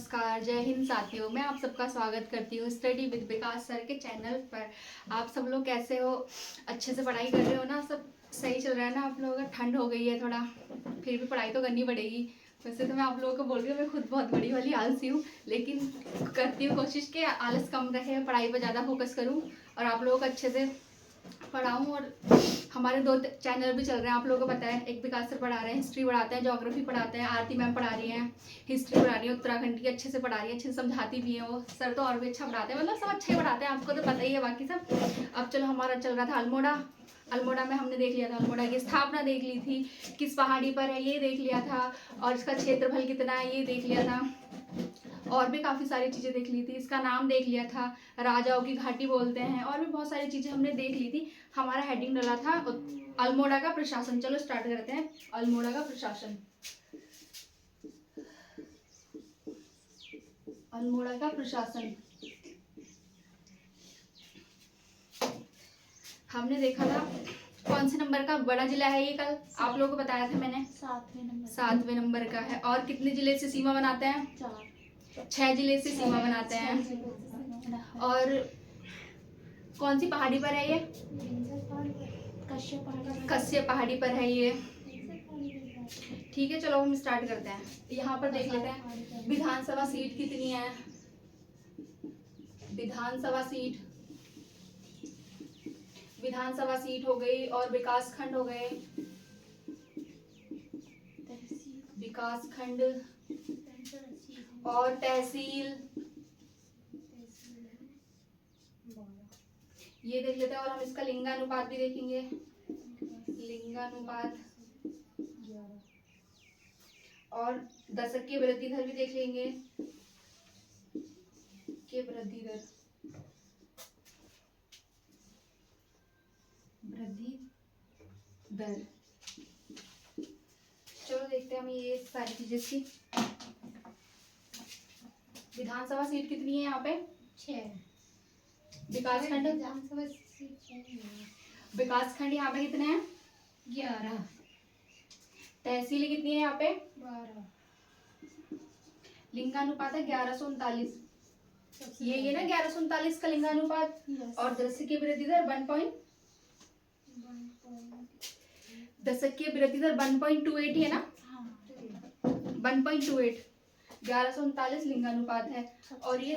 नमस्कार, जय हिंद साथियों। मैं आप सबका स्वागत करती हूँ स्टडी विद विकास सर के चैनल पर। आप सब लोग कैसे हो? अच्छे से पढ़ाई कर रहे हो ना? सब सही चल रहा है ना आप लोगों का? ठंड हो गई है थोड़ा, फिर भी पढ़ाई तो करनी पड़ेगी। वैसे तो मैं आप लोगों को बोल रही हूँ, मैं खुद बहुत बड़ी वाली आलसी हूँ, लेकिन करती हूँ कोशिश कि आलस कम रहे, पढ़ाई पर ज़्यादा फोकस करूँ और आप लोगों को अच्छे से पढ़ाऊँ। और हमारे 2 चैनल भी चल रहे हैं, आप लोगों को पता है। एक विकास सर पढ़ा रहे हैं, हिस्ट्री पढ़ाते हैं, ज्योग्राफी पढ़ाते हैं। आरती मैम पढ़ा रही हैं, हिस्ट्री पढ़ा रही है उत्तराखंड की, अच्छे से पढ़ा रही है, अच्छे से समझाती भी हैं वो। सर तो और भी अच्छा पढ़ाते हैं, मतलब सब अच्छे ही पढ़ाते हैं, आपको तो पता ही है बाकी सब। अब चलो, हमारा चल रहा था अल्मोड़ा। अल्मोड़ा में हमने देख लिया था, अल्मोड़ा की स्थापना देख ली थी, किस पहाड़ी पर है ये देख लिया था, और इसका क्षेत्रफल कितना है ये देख लिया था, और भी काफ़ी सारी चीज़ें देख ली थी। इसका नाम देख लिया था, राजाओं की घाटी बोलते हैं, और भी बहुत सारी चीज़ें हमने देख ली थी। हमारा हेडिंग डला था अल्मोड़ा का प्रशासन। चलो स्टार्ट करते हैं। अल्मोड़ा का प्रशासन, अल्मोड़ा का प्रशासन हमने देखा था। कौन से नंबर का बड़ा जिला है ये? कल आप लोगों को बताया था मैंने, 7वें नंबर का है। और कितने जिले से सीमा बनाते हैं? 6 जिले से सीमा बनाते हैं। और कौन सी पहाड़ी पर है ये? कश्यप पहाड़ी पर है ये। ठीक है, चलो हम स्टार्ट करते हैं। यहाँ पर देख लेते हैं विधानसभा सीट कितनी है। विधानसभा सीट हो गई, और विकास खंड हो गए, विकास खंड और तहसील, ये देख लेते हैं। और हम इसका लिंगानुपात भी देखेंगे, लिंगानुपात, और दशक की वृद्धि दर भी देख लेंगे, के वृद्धि दर, चलो देखते हैं हम ये सारी चीजें की। विधानसभा सीट कितनी है यहाँ पे? 6। विकासखंड, विकासखंड यहाँ पे कितने हैं? 11। तहसील कितनी है यहाँ पे? 12। लिंगानुपात है 1139। ये ना 1139 का लिंगानुपात। और दशक की वृद्धि दर 1.28 है ना? 1.28, 1139 लिंगानुपात है। और ये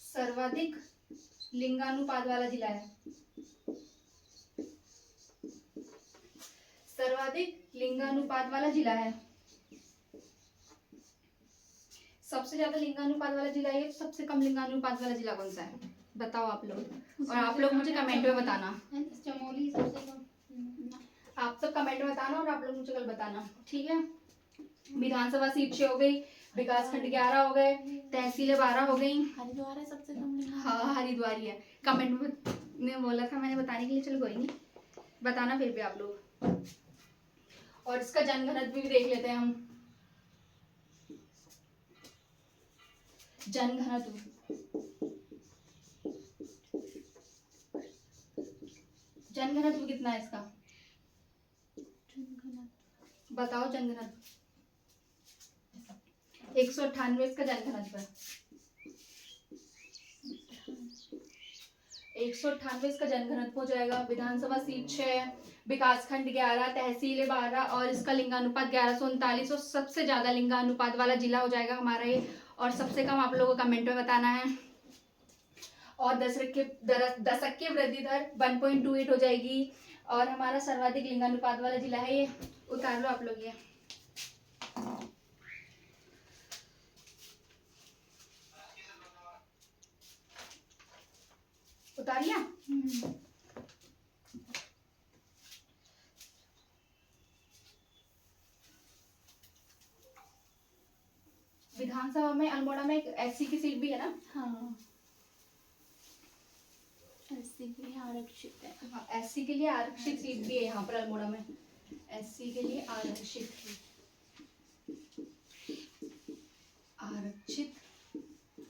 सर्वाधिक लिंगानुपात वाला जिला है, सर्वाधिक लिंगानुपात वाला जिला है। सबसे ज्यादा लिंगानुपात वाला जिला ये, सबसे कम लिंगानुपात वाला जिला कौन सा है? बताओ आप लोग, और आप लोग मुझे कमेंट में बताना। चमोली सबसे कम, आप सब कमेंट में बताना और आप लोग मुझे कल बताना, ठीक है? विधानसभा सीट 6 हो गई, विकासखंड 11 हो गए, तहसीलें 12 हो गई। हरिद्वार है सबसे कम। हाँ, हरिद्वार ही है। कमेंट में बोला था मैंने बताने के लिए, चलो कोई नहीं, बताना फिर भी आप लोग। और इसका जनघनत्व भी देख लेते हैं हम। जनघनत्व, जनघनत्व कितना है इसका? बताओ जनघनत्व। 198 इसका जनघनत्व है। 198 इसका जनघनत्व हो जाएगा। विधानसभा सीट 6, विकासखंड 11, तहसीलें 12, और इसका लिंगानुपात 1139। और सबसे ज्यादा लिंगानुपात वाला जिला हो जाएगा हमारा ये। और सबसे कम आप लोगों को कमेंट में बताना है। और दशक की वृद्धि दर 1.28 हो जाएगी। और हमारा सर्वाधिक लिंगानुपात वाला जिला है ये। उतार लो आप लोग ये। उतारिया? विधानसभा में अल्मोड़ा में एक एससी की सीट भी है ना? हाँ, एससी के लिए आरक्षित है। हाँ, एससी के लिए आरक्षित सीट भी है यहाँ पर अल्मोड़ा में। एससी के लिए आरक्षित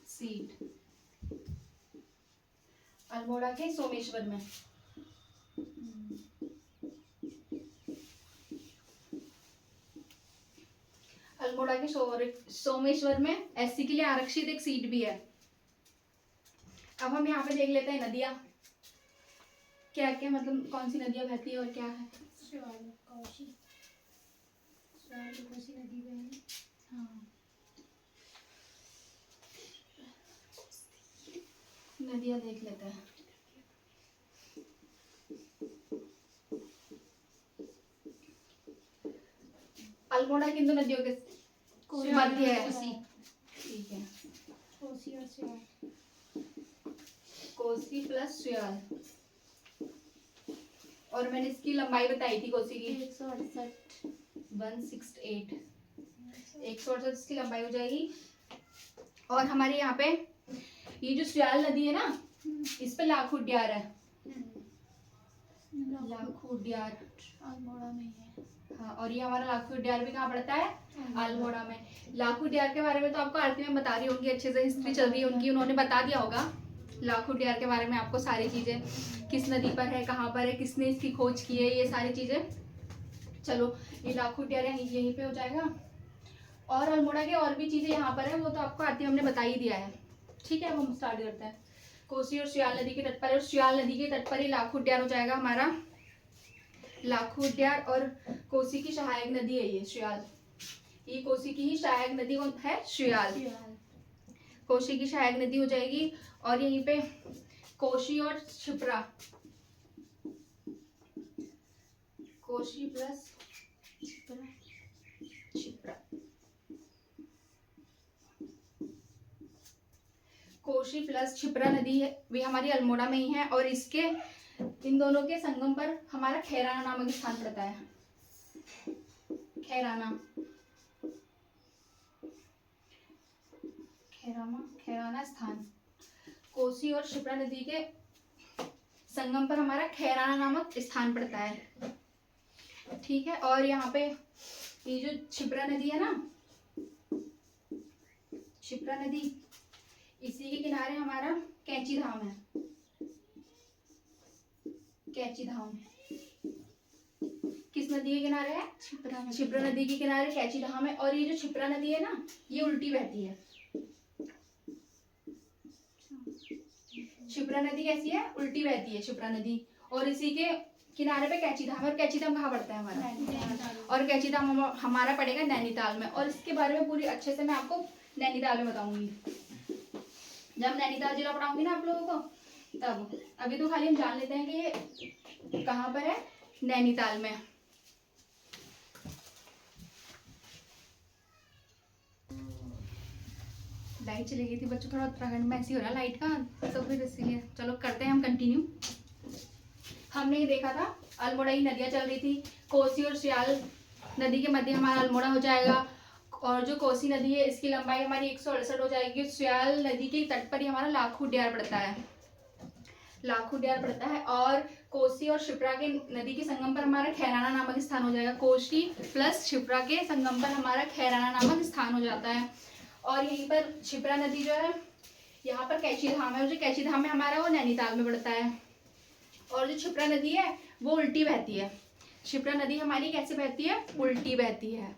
सीट अल्मोड़ा के सोमेश्वर में। अल्मोड़ा के सोमेश्वर में एससी के लिए आरक्षित एक सीट भी है। अब हम यहाँ पे देख लेते हैं नदियाँ क्या क्या, मतलब कौन सी नदियाँ बहती है और क्या है। कोसी नदी बहती। हाँ, नदियाँ देख लेते हैं। अल्मोड़ा किन दो नदियों के मध्य है। ठीक है, कोसी और स्याल, कोसी प्लस स्याल। और मैंने इसकी लंबाई बताई थी कोसी की 168, 168 इसकी लंबाई हो जाएगी। और हमारे यहाँ पे ये जो स्याल नदी है ना, इस पे लाखू उद्यार है। लाखू उद्यार अल्मोड़ा में है। हाँ, और ये हमारा लाखू उद्यार भी कहाँ पड़ता है, अल्मोड़ा में। लाखू उद्यार के बारे में तो आपको आरती में बता रही होंगी, अच्छे से हिस्ट्री चल रही है उनकी, उन्होंने बता दिया होगा लाखू उद्यार के बारे में आपको सारी चीजें, किस नदी पर है, कहाँ पर है, किसने इसकी खोज की है, ये सारी चीजें। चलो, ये लाखू उद्यार यहीं पे हो जाएगा। और अल्मोड़ा के और भी चीजें यहाँ पर है, वो तो आपको आरती हमने बता ही दिया है। ठीक है, अब हम स्टार्ट करते हैं। कोसी और स्याल नदी के तट पर, और स्याल नदी के तट पर ही लाखू उद्यार हो जाएगा हमारा। लाखू उद्यार और कोसी की सहायक नदी है ये स्याल। ये कोसी की ही सहायक नदी कौन है, स्याल। कोसी की सहायक नदी हो जाएगी। और यहीं पे कोसी और क्षिप्रा, कोसी प्लस क्षिप्रा, कोसी प्लस क्षिप्रा नदी है, भी हमारी अल्मोड़ा में ही है। और इसके इन दोनों के संगम पर हमारा खैराना नामक स्थान पड़ता है। खैराना, खैराना स्थान कोसी और क्षिप्रा नदी के संगम पर हमारा खैराना नामक स्थान पड़ता है। ठीक है, और यहाँ पे ये जो क्षिप्रा नदी है ना, क्षिप्रा नदी, इसी के किनारे हमारा कैंची धाम है। कैंची धाम किस नदी के किनारे है, क्षिप्रा नदी के किनारे कैंची धाम है। और ये जो क्षिप्रा नदी है ना, ये उल्टी बहती है। क्षिप्रा नदी कैसी है, उल्टी बहती है क्षिप्रा नदी। और इसी के किनारे पे कैंची धाम है। और कैंची धाम कहाँ पड़ता है हमारा, और कैंची धाम हमारा पड़ेगा नैनीताल में। और इसके बारे में पूरी अच्छे से मैं आपको नैनीताल में बताऊंगी, जब नैनीताल जिला पढ़ाऊंगी ना आप लोगों को तब। अभी तो खाली हम जान लेते हैं कि ये कहाँ पर है, नैनीताल में। लाइट चली गई थी बच्चों, थोड़ा उत्तराखंड में ऐसी हो रहा है लाइट का, तो फिर इसीलिए। चलो करते हैं हम कंटिन्यू। हमने ये देखा था अल्मोड़ा की नदियाँ चल रही थी, कोसी और स्याल नदी के मध्य हमारा अल्मोड़ा हो जाएगा। और जो कोसी नदी है इसकी लंबाई हमारी 168 हो जाएगी। स्याल नदी के तट पर ही हमारा लाखू उद्यार पड़ता है, लाखू उद्यार पड़ता है। और कोसी और क्षिप्रा के नदी के संगम पर हमारा खैराना नामक स्थान हो जाएगा। कोसी प्लस क्षिप्रा के संगम पर हमारा खैराना नामक स्थान हो जाता है। और यहीं पर क्षिप्रा नदी जो है, यहाँ पर कैंची धाम है, और जो कैंची धाम है हमारा वो नैनीताल में पड़ता है। और जो क्षिप्रा नदी है वो उल्टी बहती है। क्षिप्रा नदी हमारी कैसे बहती है, उल्टी बहती है।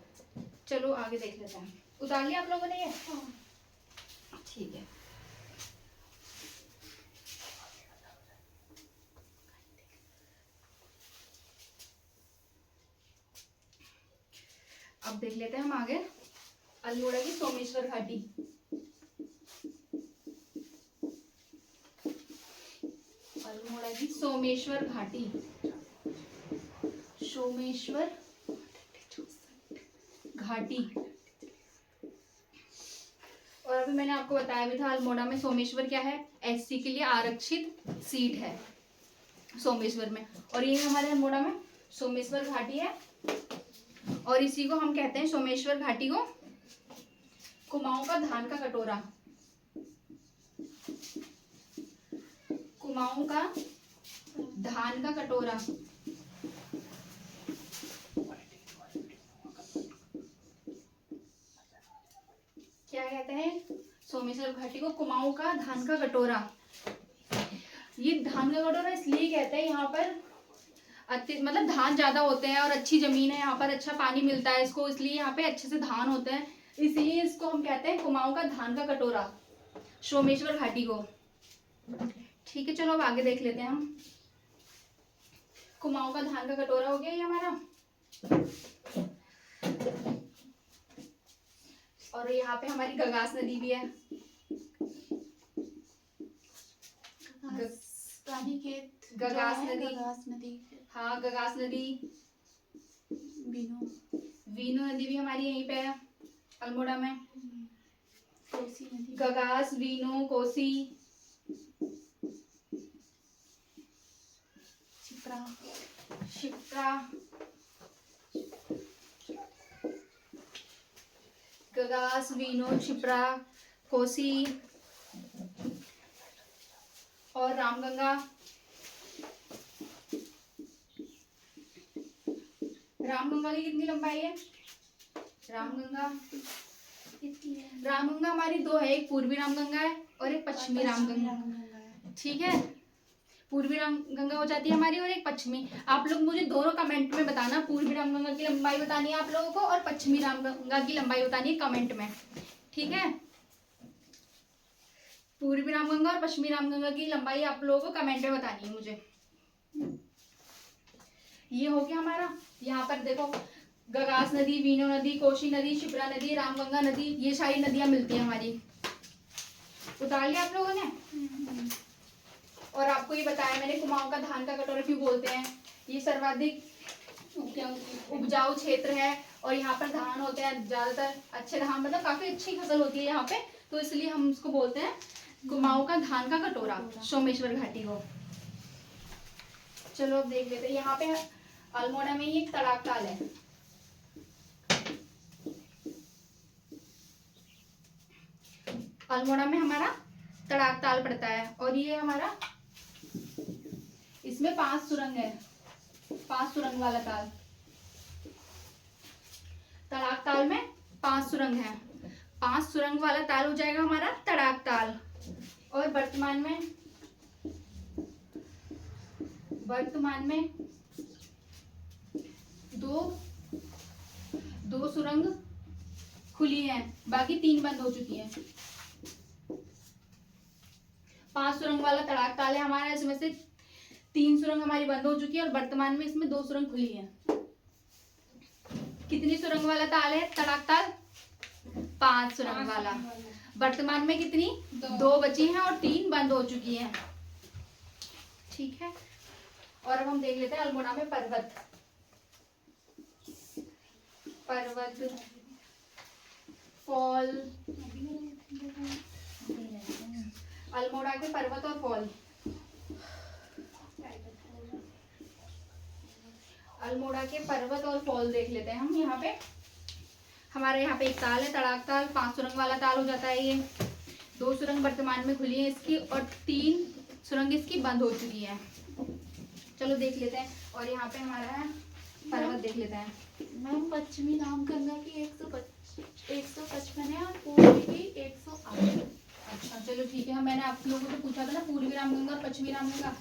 चलो आगे देख लेते हैं। उतार लिया आप लोगों ने ये, ठीक है। अब देख लेते हैं हम आगे अल्मोड़ा की सोमेश्वर घाटी। अल्मोड़ा की सोमेश्वर घाटी, सोमेश्वर घाटी। और अभी मैंने आपको बताया भी था अल्मोड़ा में सोमेश्वर क्या है, एससी के लिए आरक्षित सीट है सोमेश्वर में। और ये हमारे अल्मोड़ा में सोमेश्वर घाटी है। और इसी को हम कहते हैं, सोमेश्वर घाटी को, कुमाऊं का धान का कटोरा। कुमाऊं का धान का कटोरा, क्या कहते हैं, सोमेश्वर घाटी को कुमाऊं का धान का कटोरा। ये धान का कटोरा इसलिए कहते हैं, यहाँ पर मतलब धान ज्यादा होते हैं और अच्छी जमीन है यहाँ पर, अच्छा पानी मिलता है इसको, इसलिए यहाँ पे अच्छे से धान होते हैं, इसलिए इसको हम कहते हैं कुमाऊं का धान का कटोरा, सोमेश्वर घाटी को। ठीक है, चलो अब आगे देख लेते हैं हम। कुमाऊं का धान का कटोरा हो गया ये हमारा। और यहाँ पे हमारी गगास नदी भी है। गगास नदी, हाँ गगास नदी। वीनू नदी भी हमारी यहीं पे है, अल्मोड़ा में। कोसी नदी, गगास, वीनू, कोसी, शिप्रा, गगास, वीनू, शिप्रा, कोसी और रामगंगा। रामगंगा की कितनी लंबाई है? रामगंगा हमारी दो है, एक पूर्वी रामगंगा है और एक पश्चिमी रामगंगा। ठीक है, पूर्वी रामगंगा हो जाती है हमारी और एक पश्चिमी। आप लोग मुझे दोनों कमेंट में बताना, पूर्वी रामगंगा की लंबाई बतानी है आप लोगों को और पश्चिमी रामगंगा की लंबाई बतानी है कमेंट में। ठीक है, पूर्वी रामगंगा और पश्चिमी रामगंगा की लंबाई आप लोगों को कमेंट में बतानी है मुझे। ये हो गया हमारा। यहाँ पर देखो गगास नदी, वीनू नदी, कोसी नदी, शिप्रा नदी, रामगंगा नदी, ये सारी नदियां मिलती है हमारी। उतार लिया आप लोगों ने। और आपको ये बताया मैंने कुमाऊं का धान का कटोरा क्यों बोलते हैं, ये सर्वाधिक उपजाऊ क्षेत्र है और यहाँ पर धान होते हैं ज्यादातर, अच्छे धान, मतलब काफी अच्छी फसल होती है यहाँ पे, तो इसलिए हम उसको बोलते हैं कुमाऊं का धान का कटोरा, सोमेश्वर घाटी को। चलो अब देख लेते हैं। यहाँ पे अल्मोड़ा में ही एक तड़ाक ताल है। अल्मोड़ा में हमारा तड़ाक ताल पड़ता है और ये हमारा, इसमें 5 सुरंग है, 5 सुरंग वाला ताल। तड़ाक ताल में 5 सुरंग है, 5 सुरंग वाला ताल हो जाएगा हमारा तड़ाक ताल। और वर्तमान में दो सुरंग खुली हैं, बाकी 3 बंद हो चुकी हैं। 5 सुरंग वाला तड़ाक ताल है हमारा, इसमें से 3 सुरंग हमारी बंद हो चुकी है और वर्तमान में इसमें 2 सुरंग खुली हैं। कितनी सुरंग वाला ताल है तड़ाक ताल? 5 सुरंग वाला। वर्तमान में कितनी? 2 बची हैं और 3 बंद हो चुकी हैं। ठीक है, और अब हम देख लेते हैं अल्मोड़ा में पर्वत। फॉल, अल्मोड़ा के पर्वत और फॉल। अल्मोड़ा के पर्वत और फॉल देख लेते हैं हम। यहाँ पे हमारे यहाँ पे एक ताल है तड़ाक ताल, 5 सुरंग वाला ताल हो जाता है ये। 2 सुरंग वर्तमान में खुली है इसकी और 3 सुरंग इसकी बंद हो चुकी है। चलो देख लेते हैं। और यहाँ पे हमारा है पर्वत देख लेते हैं। मैम पश्चिमी रामगंगा की 155 है और पूर्वी की 108। अच्छा चलो ठीक है, मैंने आप लोगों से पूछा था ना पूर्वी रामगंगा और पश्चिमी रामगंगा।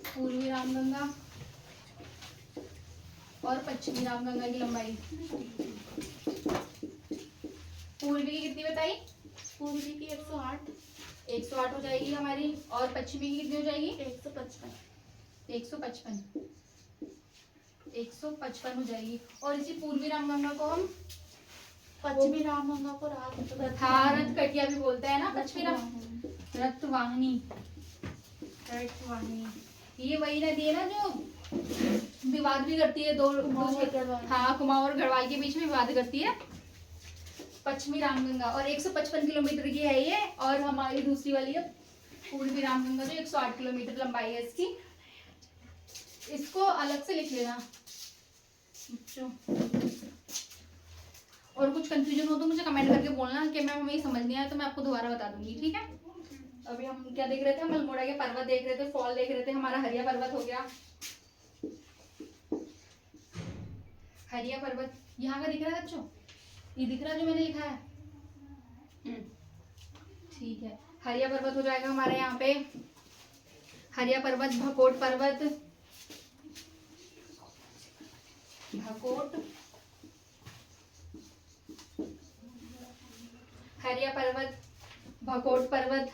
पूर्वी रामगंगा और पश्चिमी रामगंगा की लंबाई पूर्वी की कितनी बताई? पूर्वी की 108। 108 हो जाएगी हमारी। और पश्चिमी की कितनी हो जाएगी? 155। 155 हो जाएगी। और इसी पूर्वी रामगंगा को हम पश्चिमी रामगंगा को रथ कटिया भी बोलते हैं ना। पश्चिमी रथवाहिनी। ये वही नदी है ना जो विवाद भी करती है, दो हाँ कुमाऊं और गढ़वाल के बीच में विवाद करती है। पश्चिमी रामगंगा और 155 किलोमीटर की है ये। और हमारी दूसरी वाली है पूर्वी रामगंगा जो 108 किलोमीटर लंबाई है इसकी। इसको अलग से लिख लेना। और कुछ कंफ्यूजन हो तो मुझे कमेंट करके बोलना कि मैम हमें समझ नहीं आया, तो मैं आपको दोबारा बता दूंगी। ठीक है, अभी हम क्या देख रहे थे? हम अल्मोड़ा के पर्वत देख रहे थे, फॉल देख रहे थे। हमारा हरिया पर्वत हो गया। हरिया पर्वत यहाँ का दिख रहा है बच्चों? ये दिख रहा है जो मैंने लिखा है? ठीक है, हरिया पर्वत हो जाएगा हमारे यहाँ पे। हरिया पर्वत, भकोट पर्वत, भकोट, हरिया पर्वत, भकोट पर्वत,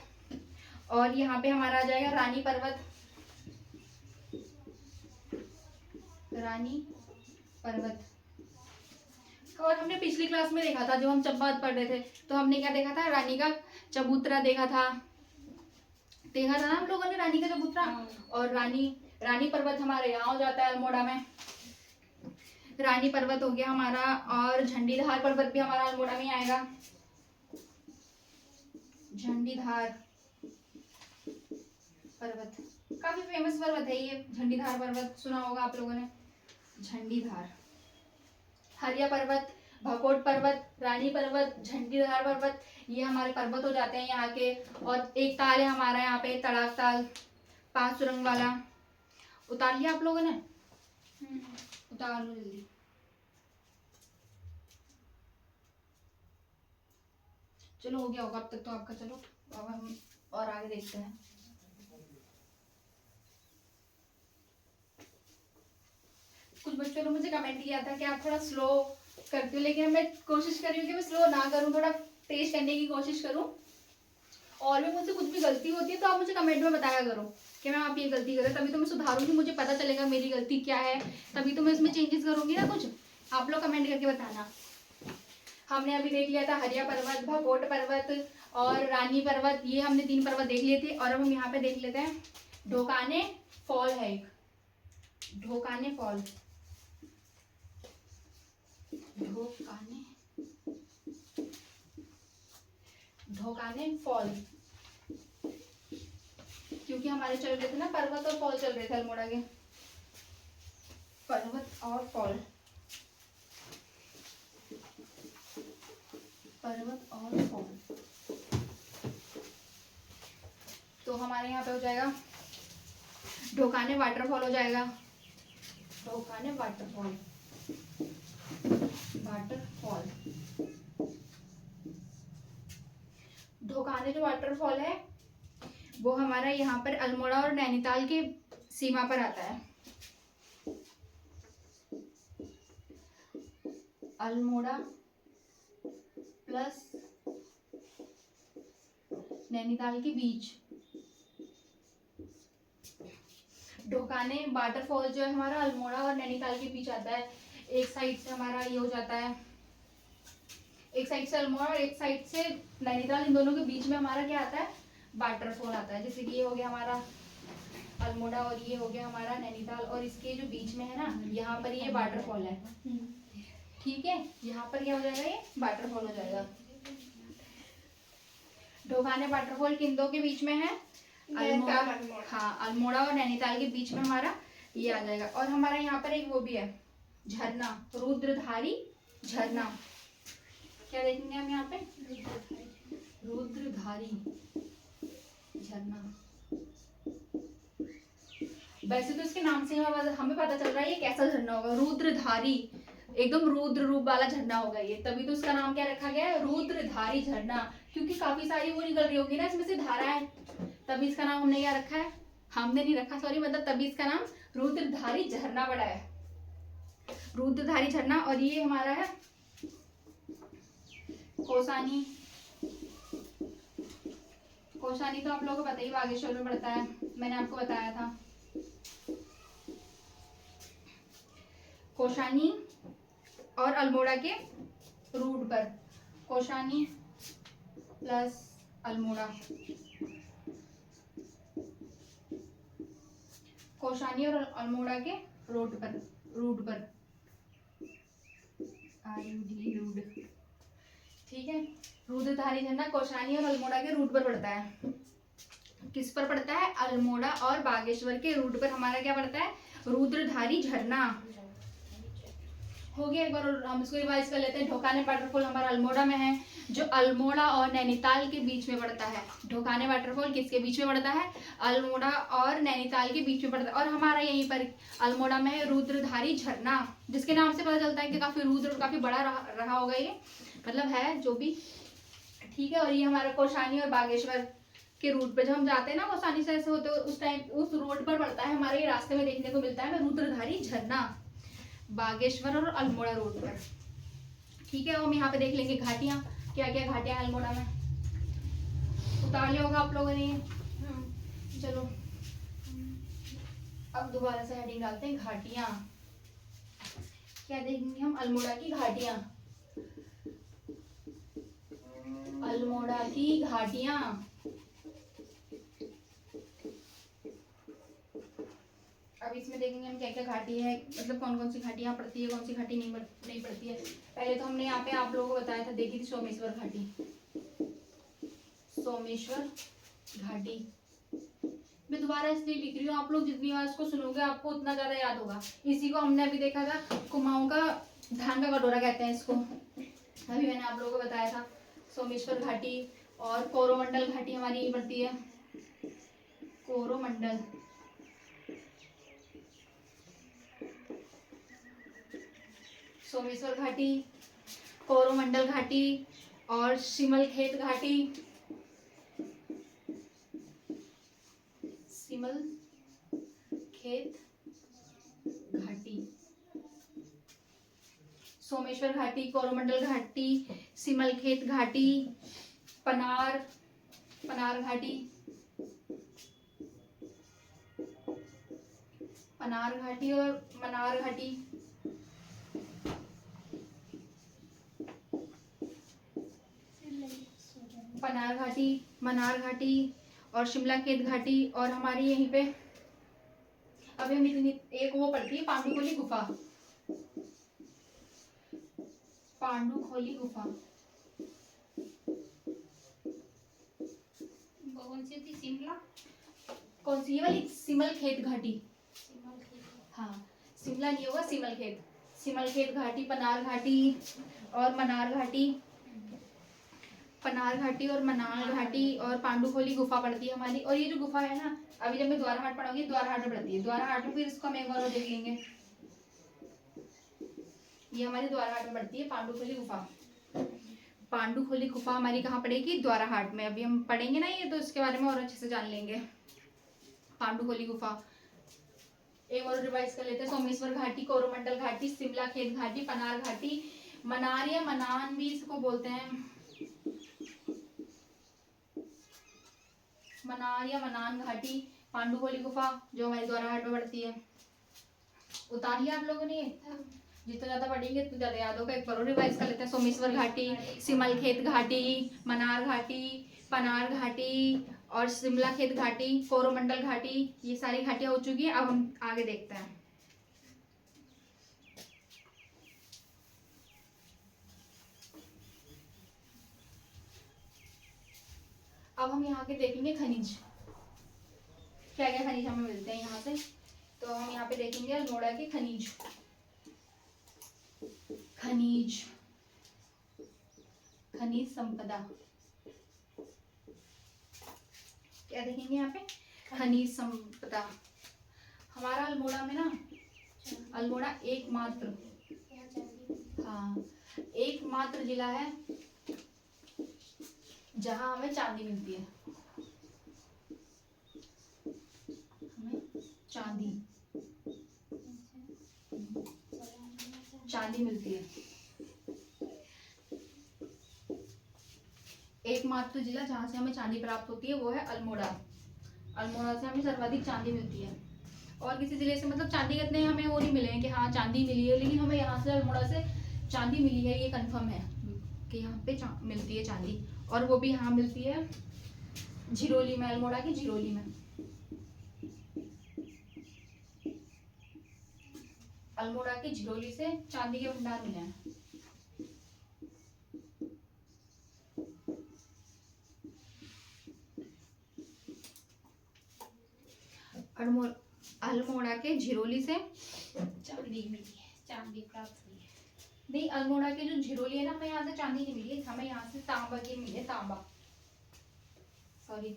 और यहाँ पे हमारा आ जाएगा रानी पर्वत, रानी पर्वत। और हमने पिछली क्लास में देखा था, जब हम चंपावत पढ़ रहे थे, तो हमने क्या देखा था, रानी का चबूतरा देखा था ना हम लोगों ने, रानी का चबूतरा। और रानी पर्वत हमारे यहाँ हो जाता है अल्मोड़ा में, रानी पर्वत हो गया हमारा। और झंडीधार पर्वत भी हमारा अल्मोड़ा में आएगा, झंडीधार पर्वत, काफी फेमस पर्वत है ये झंडीधार पर्वत, सुना होगा आप लोगों ने, झंडीधार। हरिया पर्वत, भकोट पर्वत, रानी पर्वत, झंडीधार पर्वत, ये हमारे पर्वत हो जाते हैं यहाँ के। और एक ताल है हमारा यहाँ पे, तड़ाक ताल, 5 सुरंग वाला। उतार लिया आप लोगों ने? उतार लो जल्दी। चलो हो गया होगा अब तक तो आपका। चलो अब हम और आगे देखते हैं। कुछ बच्चों ने मुझे कमेंट किया था कि आप थोड़ा स्लो करती हो, लेकिन मैं कोशिश कर रही हूँ कि मैं स्लो ना करूँ, थोड़ा तेज करने की कोशिश करूँ। और भी मुझसे कुछ भी गलती होती है तो आप मुझे कमेंट में बताया करो कि मैम आप ये गलती कर रहे हो, तभी तो मैं सुधारूंगी, मुझे पता चलेगा मेरी गलती क्या है, तभी तो मैं इसमें चेंजेस करूंगी ना कुछ। आप लोग कमेंट करके बताना। हमने अभी देख लिया था हरिया पर्वत, भकोट पर्वत और रानी पर्वत, ये हमने 3 पर्वत देख लिए थे। और अब हम यहाँ पे देख लेते हैं, ढोकाने फॉल है एक, ढोकाने फॉल, ढोकाने फॉल, क्योंकि हमारे चल रहे थे ना पर्वत और फॉल चल रहे थे अल्मोड़ा के, पर्वत और फॉल, पर्वत और फॉल। तो हमारे यहाँ पे हो जाएगा ढोकाने वाटरफॉल हो जाएगा, ढोकाने वाटरफॉल, वाटरफॉल। ढोकाने जो वाटरफॉल है वो हमारा यहाँ पर अल्मोड़ा और नैनीताल के सीमा पर आता है। अल्मोड़ा प्लस नैनीताल के बीच ढोकाने वाटरफॉल जो है हमारा अल्मोड़ा और नैनीताल के बीच आता है। एक साइड से हमारा ये हो जाता है, एक साइड से अल्मोड़ा और एक साइड से नैनीताल, इन दोनों के बीच में हमारा क्या आता है, वाटरफॉल आता है। जैसे कि ये हो गया हमारा अल्मोड़ा और ये हो गया हमारा नैनीताल, और इसके जो बीच में है ना, यहाँ पर ये वाटरफॉल है। ठीक है, यहाँ पर क्या हो जाएगा, ये वाटरफॉल हो जाएगा। ढोकाने वाटरफॉल किन दो के बीच में है, अल्मोड़ा, हाँ अल्मोड़ा और नैनीताल के बीच में हमारा ये आ जाएगा। और हमारा यहाँ पर एक वो भी है झरना, रुद्रधारी झरना। क्या देखेंगे हम यहाँ पे, रुद्रधारी झरना। वैसे तो इसके नाम से हमें पता चल रहा है ये कैसा झरना होगा, रुद्रधारी, एकदम रुद्र रूप वाला झरना होगा ये, तभी तो इसका नाम क्या रखा गया है, रुद्रधारी झरना। क्योंकि काफी सारी वो निकल रही होगी ना इसमें से धाराएं, तभी इसका नाम हमने क्या रखा है, हमने नहीं रखा सॉरी, मतलब तभी इसका नाम रुद्रधारी झरना पड़ा है, रुद्रधारी झरना। और ये हमारा है कोसानी। कोसानी तो आप लोगों को पता ही, बागेश्वर में पड़ता है, मैंने आपको बताया था। कोसानी और अल्मोड़ा के रूट पर, कोसानी प्लस अल्मोड़ा, कोसानी और अल्मोड़ा के रूट पर, रूट, ठीक है। रुद्रधारी झरना कोसानी और अल्मोड़ा के रूट पर पड़ता है। किस पर पड़ता है, अल्मोड़ा और बागेश्वर के रूट पर हमारा क्या पड़ता है, रुद्रधारी झरना। हो गया, एक बार हम इसको रिवाइज कर लेते हैं। ढोकाने वाटरफॉल हमारा अल्मोड़ा में है, जो अल्मोड़ा और नैनीताल के बीच में पड़ता है। ढोकाने वाटरफॉल किसके बीच में पड़ता है, अल्मोड़ा और नैनीताल के बीच में पड़ता है। और हमारा यहीं पर अल्मोड़ा में है रुद्रधारी झरना, जिसके नाम से पता चलता है कि काफी रुद्र और काफी बड़ा रहा होगा ये, मतलब है जो भी, ठीक है। और ये हमारा कोसानी और बागेश्वर के रूट पे जब हम जाते हैं ना, वो आसानी से ऐसे होते उस टाइम उस रोड पर पड़ता है, हमारे रास्ते में देखने को मिलता है रुद्रधारी झरना, बागेश्वर और अल्मोड़ा रोड पर। ठीक है, हम यहाँ पे देख लेंगे घाटियाँ, क्या क्या घाटियाँ अल्मोड़ा में। उतार लिया होगा आप लोगों ने ये। चलो अब दोबारा से हेडिंग डालते हैं घाटियाँ। क्या देखेंगे हम? अल्मोड़ा की घाटियाँ, अल्मोड़ा की घाटियाँ। अब इसमें देखेंगे हम क्या क्या घाटी है, मतलब कौन कौन सी घाटियाँ पड़ती है, कौन सी घाटी नहीं पड़ती है। पहले तो हमने यहाँ पे आप लोगों को बताया था, देखी थी सोमेश्वर घाटी। सोमेश्वर घाटी मैं दोबारा इसलिए लिख रही हूँ, आप लोग जितनी बार इसको सुनोगे आपको उतना ज्यादा याद होगा। इसी को हमने अभी देखा था, कुमाऊं का धान का कटोरा कहते हैं इसको, अभी मैंने आप लोगों को बताया था। सोमेश्वर घाटी और कोरोमंडल घाटी हमारी यही पड़ती है, कोरोमंडल। सोमेश्वर घाटी, कोरोमंडल घाटी और सिमल खेत घाटी, सिमल खेत घाटी। सोमेश्वर घाटी, कोरोमंडल घाटी, सिमल खेत घाटी, पनार घाटी, पनार घाटी और मनार घाटी। पनार घाटी, मनार घाटी और शिमला खेत घाटी। और हमारी यहीं पे अभी हम इतनी एक वो पड़ती है पांडुखोली गुफा, पांडुखोली गुफा। कौन सी थी? शिमला? कौन सी? ये वाली सिमल खेत घाटी। हाँ, शिमला नहीं होगा, सिमल खेत। सिमल खेत घाटी, पनार घाटी और मनार घाटी, पनार घाटी और मनार घाटी और पांडुखोली गुफा पड़ती है हमारी। और ये जो गुफा है ना, अभी जब मैं द्वाराहाट पढ़ाऊंगी, द्वाराहाट में पड़ती है। द्वाराहाट में फिर इसको हम एक बार और देख लेंगे। ये हमारी द्वाराहाट में पड़ती है पांडुखोली गुफा। पांडुखोली गुफा हमारी कहाँ पड़ेगी? द्वाराहाट में। अभी हम पढ़ेंगे ना ये, तो इसके बारे में और अच्छे से जान लेंगे। पांडुखोली गुफा एक और रिवाइज कर लेते हैं। सोमेश्वर घाटी, कोरोमंडल घाटी, शिमला खेत घाटी, पनार घाटी, मनार या मनान भी इसको बोलते हैं, मनार या मनान घाटी, पांडुखोली गुफा जो हमारी द्वाराहाट में पड़ती है। उतारिए आप लोगों ने, जितना ज्यादा पढ़ेंगे उतना ज्यादा याद होगा। एक बार और रिवाइज कर लेते हैं। सोमेश्वर घाटी, सिमल खेत घाटी, मनार घाटी, पनार घाटी और शिमला खेत घाटी, कोरोमंडल घाटी, ये सारी घाटियां हो चुकी है। अब हम आगे देखते हैं। अब हम यहाँ के देखेंगे खनिज, क्या क्या खनिज हमें मिलते हैं यहाँ से। तो हम यहाँ पे देखेंगे अल्मोड़ा के खनिज, खनिज खनिज संपदा। क्या देखेंगे यहाँ पे? खनिज संपदा। हमारा अल्मोड़ा में ना, अल्मोड़ा एकमात्र, हाँ एकमात्र जिला है जहां हमें चांदी मिलती है। हमें चांदी मिलती है। एकमात्र जिला जहां से हमें चांदी प्राप्त होती है वो है अल्मोड़ा। अल्मोड़ा से हमें सर्वाधिक चांदी मिलती है। और किसी जिले से मतलब चांदी कितने हमें वो नहीं मिले हैं कि हाँ चांदी मिली है, लेकिन हमें यहाँ से अल्मोड़ा से चांदी मिली है, ये कंफर्म है कि यहाँ पे मिलती है चांदी। और वो भी यहाँ मिलती है झिरोली में, अल्मोड़ा की झिरोली में। अल्मोड़ा की झिरोली से चांदी के भंडार मिले हैं। अल्मोड़ा के झिरोली से चांदी मिली है, चांदी प्राप्त हुई है। नहीं, अल्मोड़ा के जो झिरोली है ना, हमें यहाँ से चांदी नहीं मिली है, हमें यहाँ से तांबा की मिली है, तांबा। सॉरी,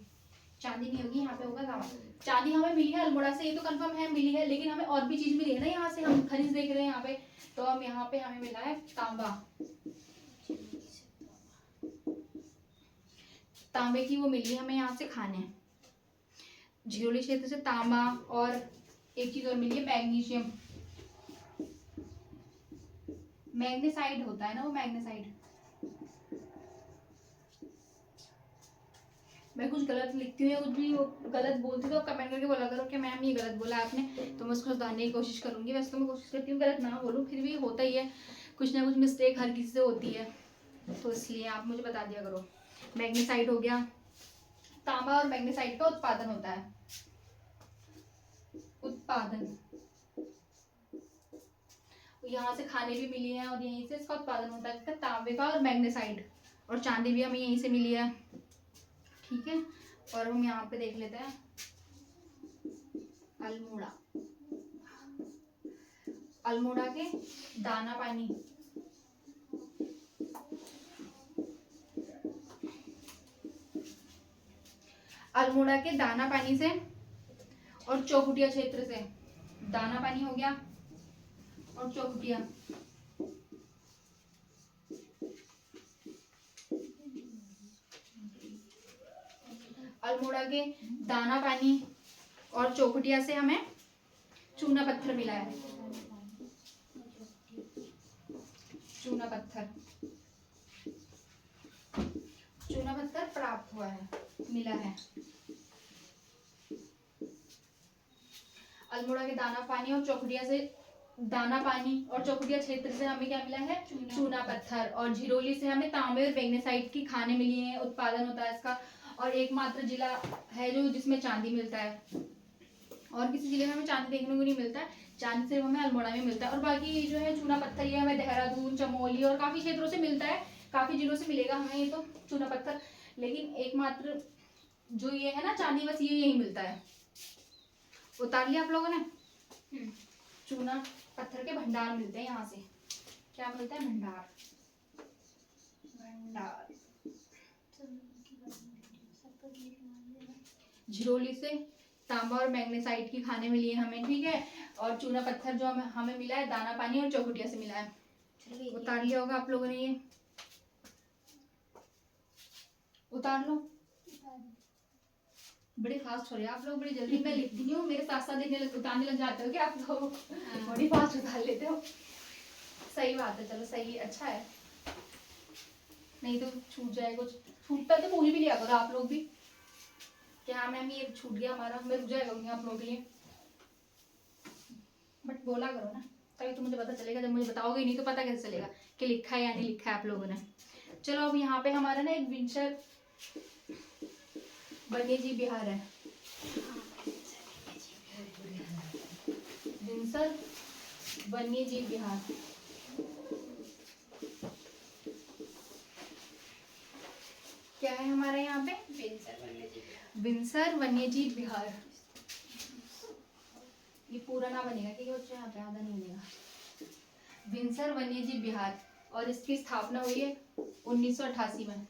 चांदी नहीं होगी, यहाँ पे होगा तांबा। चांदी हमें मिली है अल्मोड़ा से, ये तो कंफर्म है मिली है, लेकिन हमें और भी चीज मिली है ना यहाँ से, हम खनिज देख रहे हैं यहाँ पे। तो हम यहाँ पे हमें मिला है तांबा। तांबे की वो मिली हमें यहाँ से खाने। झिरोली क्षेत्र से तांबा, और एक चीज और मिली है मैग्नीशियम, मैग्नेसाइड होता है ना वो, मैग्नेसाइड। मैं कुछ गलत लिखती हूँ या कुछ भी गलत बोलती हूँ तो कमेंट करके बोला करो कि मैम ये गलत बोला आपने, तो मैं उसको सुधारने की कोशिश करूंगी। वैसे तो मैं कोशिश करती हूँ गलत ना बोलूँ, फिर भी होता ही है, कुछ ना कुछ मिस्टेक हर किसी से होती है, तो इसलिए आप मुझे बता दिया करो। मैग्नेसाइड हो गया, तांबा और मैग्नेसाइड का उत्पादन होता है, उत्पादन। यहाँ से खाने भी मिली है और यहीं से इसका उत्पादन होता है, इसका तांबे का और मैग्नेसाइड, और चांदी भी हमें यहीं से मिली है, ठीक है। और हम यहाँ पे देख लेते हैं अल्मोड़ा, अल्मोड़ा के दाना पानी, अल्मोड़ा के दाना पानी से और चौखुटिया क्षेत्र से, दाना पानी हो गया और चौखुटिया, अल्मोड़ा के दाना पानी और चौखुटिया से हमें चूना पत्थर मिला है, चूना पत्थर, चूना पत्थर प्राप्त हुआ है, मिला है। अल्मोड़ा के दाना पानी और चौखुटिया से, दाना पानी और चौखुटिया क्षेत्र से हमें क्या मिला है, चूना पत्थर, और झिरोली से हमें तांबे और मैग्नेसाइट की खाने मिली है, उत्पादन होता है इसका, और एकमात्र जिला है जो जिसमें चांदी मिलता है, और किसी जिले में हमें चांदी देखने को नहीं मिलता है, चांदी सिर्फ हमें अल्मोड़ा में मिलता है। और बाकी जो है चूना पत्थर ये हमें देहरादून, चमोली और काफी क्षेत्रों से मिलता है, काफी जिलों से मिलेगा हमें ये तो चूना पत्थर, लेकिन एकमात्र जो ये है ना चांदी, बस ये यही मिलता है। उतार लिया आप लोगों ने? चूना पत्थर के भंडार मिलते हैं यहाँ से, क्या मिलता है, भंडार, भंडार। झिरोली से तांबा और मैग्नेसाइट की खाने मिली है हमें, ठीक है, और चूना पत्थर जो हमें मिला है दाना पानी और चौखुटिया से मिला है। उतार लिया होगा आप लोगों ने, ये उतार लो। बड़े फास्ट हो रहे हैं आप लोग, बड़ी जल्दी। मैं लिखती नहीं हूँ, मेरे साथ साथ उतारने लग जाते हो क्या आप लोग? बड़ी फास्ट उतार लेते हो, सही बात है, चलो सही है, अच्छा है, नहीं तो छूट जाए कुछ, छूटता है तो पूछ भी लिया करो आप लोग भी, क्या मैम ये छूट गया हमारा, मैं रुक जाया करूँगी आप लोगों के लिए, बट बोला करो ना, तभी तो मुझे पता चलेगा, जब मुझे बताओगे नहीं तो पता कैसे चलेगा कि लिखा है या नहीं लिखा है आप लोगों ने। चलो अब यहाँ पे हमारा ना एक विंशर वन्यजीव विहार है, विंशर वन्यजीव विहार, क्या है हमारा यहाँ पे, विंशर वन्यजीव विहार, ये पूरा ना बनेगा ठीक है बच्चों, यहाँ पे आधा नहीं बनेगा, विंशर वन्यजीव विहार, और इसकी स्थापना हुई है 1988 में।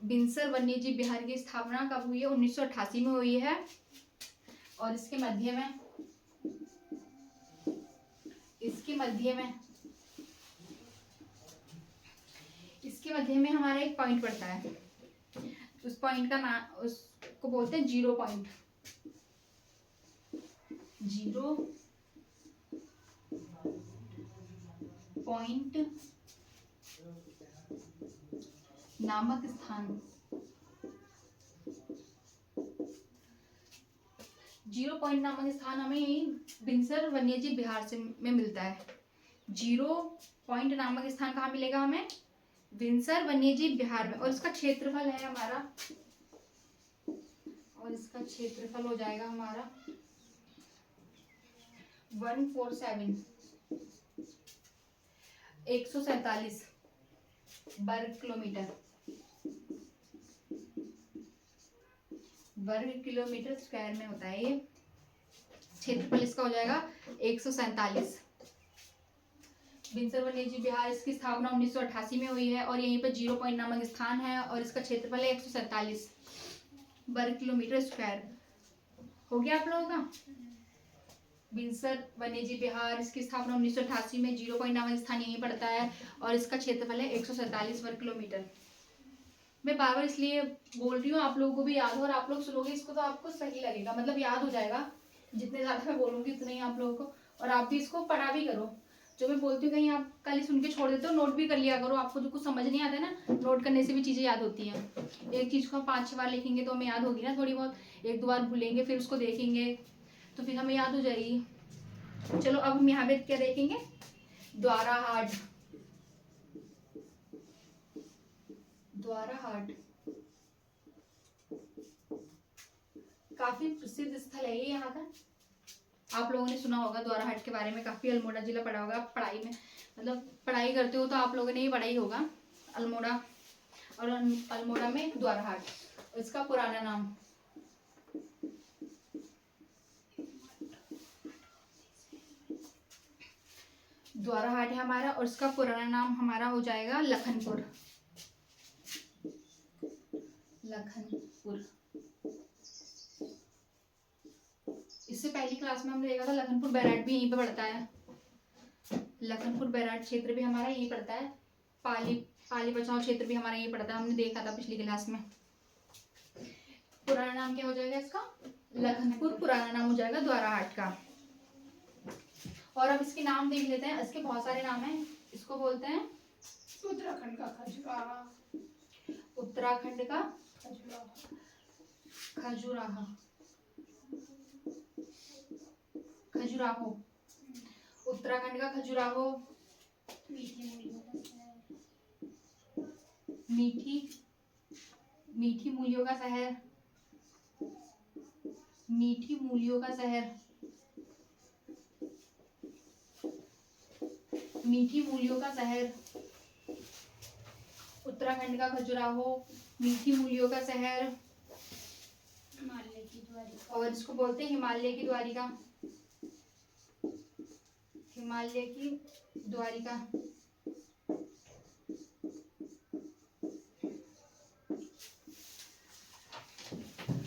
विंशर वन्यजीव विहार की स्थापना कब हुई है, 1988 में हुई है, और इसके मध्य में, इसके मध्य में, इसके मध्य में हमारा एक पॉइंट पड़ता है, उस पॉइंट का नाम, उसको बोलते हैं जीरो पॉइंट, जीरो पॉइंट नामक स्थान, जीरो पॉइंट नामक स्थान हमें यही विंशर वन्यजीव विहार से में मिलता है। जीरो पॉइंट नामक स्थान कहाँ मिलेगा हमें, विंशर वन्यजीव विहार में, और इसका क्षेत्रफल है हमारा, और इसका क्षेत्रफल हो जाएगा हमारा 147 वर्ग किलोमीटर, वर्ग किलोमीटर स्क्वायर में होता है ये, क्षेत्रफल इसका हो जाएगा 147। विंशर वन्यजीव विहार, इसकी स्थापना 1988 में हुई है, और यहीं पर जीरो पॉइंट नामक स्थान है, और इसका क्षेत्रफल है 147 वर्ग किलोमीटर स्क्वायर। हो गया आप लोगों का? बिनसर वन्यजीव विहार। इसकी स्थापना 1988 में 0 पॉइंट नामक स्थान यहीं पड़ता है और इसका क्षेत्रफल है 147 वर्ग किलोमीटर। मैं बार बार इसलिए बोल रही हूँ आप लोगों को भी याद हो, और आप लोग सुनोगे इसको तो आपको सही लगेगा, मतलब याद हो जाएगा। जितने ज़्यादा मैं बोलूँगी उतने ही आप लोगों को, और आप भी इसको पढ़ा भी करो। जो मैं बोलती हूँ कहीं आप कल ही सुन के छोड़ देते हो, नोट भी कर लिया करो। आपको जो कुछ समझ नहीं आता है ना, नोट करने से भी चीज़ें याद होती हैं। एक चीज़ को 5-6 बार लिखेंगे तो हमें याद होगी ना थोड़ी बहुत, 1-2 बार भूलेंगे फिर उसको देखेंगे तो फिर हमें याद हो जाएगी। चलो अब हम यहाँ पे क्या देखेंगे, द्वारा हाट। द्वारा हाट काफी प्रसिद्ध स्थल है ये यहाँ का। आप लोगों ने सुना होगा द्वारा हाट के बारे में, काफी। अल्मोड़ा जिला पढ़ा होगा पढ़ाई में, मतलब पढ़ाई करते हो तो आप लोगों ने ये पढ़ा ही होगा अल्मोड़ा। और अल्मोड़ा में द्वारा हाट, इसका पुराना नाम द्वारा हाट है हमारा, और इसका पुराना नाम हमारा हो जाएगा लखनपुर। लखनपुर। इससे पहली क्लास में हमने देखा था लखनपुर बैराट भी यहीं पे पड़ता है। लखनपुर बैराट क्षेत्र भी हमारा यहीं पड़ता है। पाली बचाओ क्षेत्र भी हमारा यहीं पड़ता है, हमने देखा था पिछली क्लास में। पुराना नाम क्या हो जाएगा इसका, लखनपुर। पुराना नाम हो जाएगा द्वारा हाट का। और अब इसके नाम देख लेते हैं। इसके बहुत सारे नाम हैं। इसको बोलते हैं उत्तराखंड का खजुराहो। उत्तराखंड का खजुराहो। खजुराहो, उत्तराखंड का खजुराहो। मीठी मूलियों का शहर। मीठी मूलियों का शहर। मीठी मूलियों का शहर। उत्तराखंड का खजुराहो, मीठी मूलियों का शहर। हिमालय की द्वारिका। और इसको बोलते हैं हिमालय की द्वारिका। हिमालय की द्वारिका।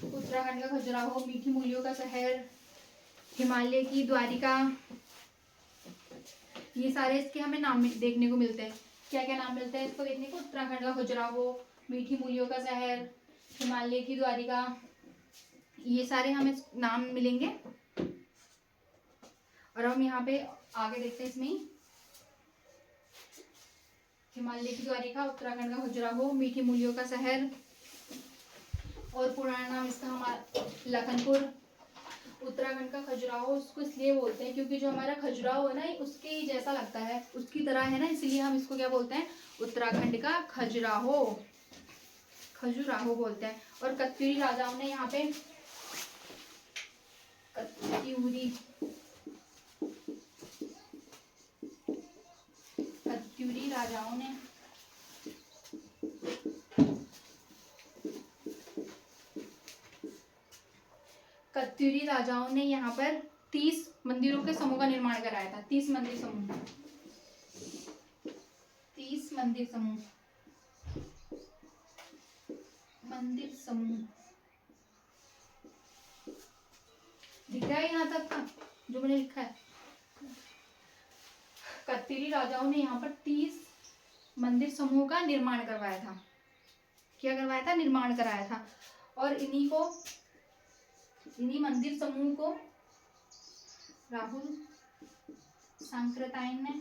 उत्तराखंड का खजुराहो, मीठी मूलियों का शहर, हिमालय की द्वारिका, ये सारे इसके हमें नाम देखने को मिलते हैं। क्या क्या नाम मिलते हैं इसको देखने को, उत्तराखंड का खजुराहो, मीठी मूलियों का शहर, हिमालय की द्वारिका, ये सारे हमें नाम मिलेंगे। और हम यहाँ पे आगे देखते हैं इसमें हिमालय की द्वारिका, उत्तराखंड का खजुराहो, मीठी मूलियों का शहर, और पुराना नाम इसका हमारा लखनपुर। उत्तराखंड का खजुराहो उसको इसलिए बोलते हैं क्योंकि जो हमारा खजुराहो है ना उसके ही जैसा लगता है, उसकी तरह है ना, इसलिए हम इसको क्या बोलते हैं, उत्तराखंड का खजुराहो। खजुराहो बोलते हैं। और कत्यूरी राजाओं ने यहाँ पे कत्यूरी राजाओं ने कत्यूरी राजाओं ने यहाँ पर 30 मंदिरों के समूह का निर्माण कराया था। 30 मंदिर समूह। 30 मंदिर समूह। मंदिर समूह दिख रहा है यहाँ तक का जो मैंने लिखा है। कत्यूरी राजाओं ने यहाँ पर 30 मंदिर समूह का निर्माण करवाया था। क्या करवाया था, निर्माण कराया था। और इन्हीं मंदिर समूह को राहुल सांकृत्यायन ने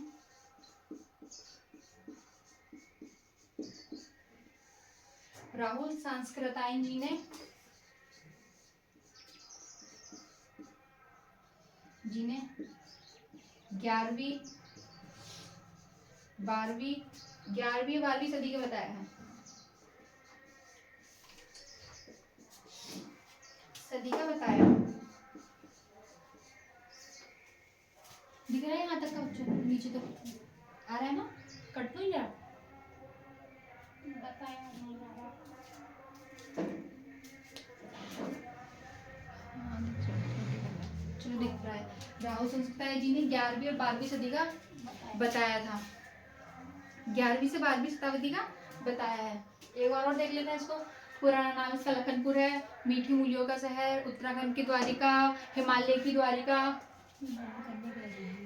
जी ने जिन्हें 11वीं 12वीं सदी का बताया है। सदी का बताया दिख रहा है यहाँ तक का बच्चों, नीचे तक आ रहा है ना, कट तो नहीं रहा, बताया नहीं जा रहा। चलो दिख रहा है। राहुल सांकृत्यायन जी ने 11वीं और 12वीं सदी का बताया था। 11वीं से 12वीं शताब्दी का बताया है। एक बार और देख लेते हैं इसको। पुराना नाम इसका लखनपुर है, मीठी मूलियों का शहर, उत्तराखंड की द्वारिका, हिमालय की द्वारिका,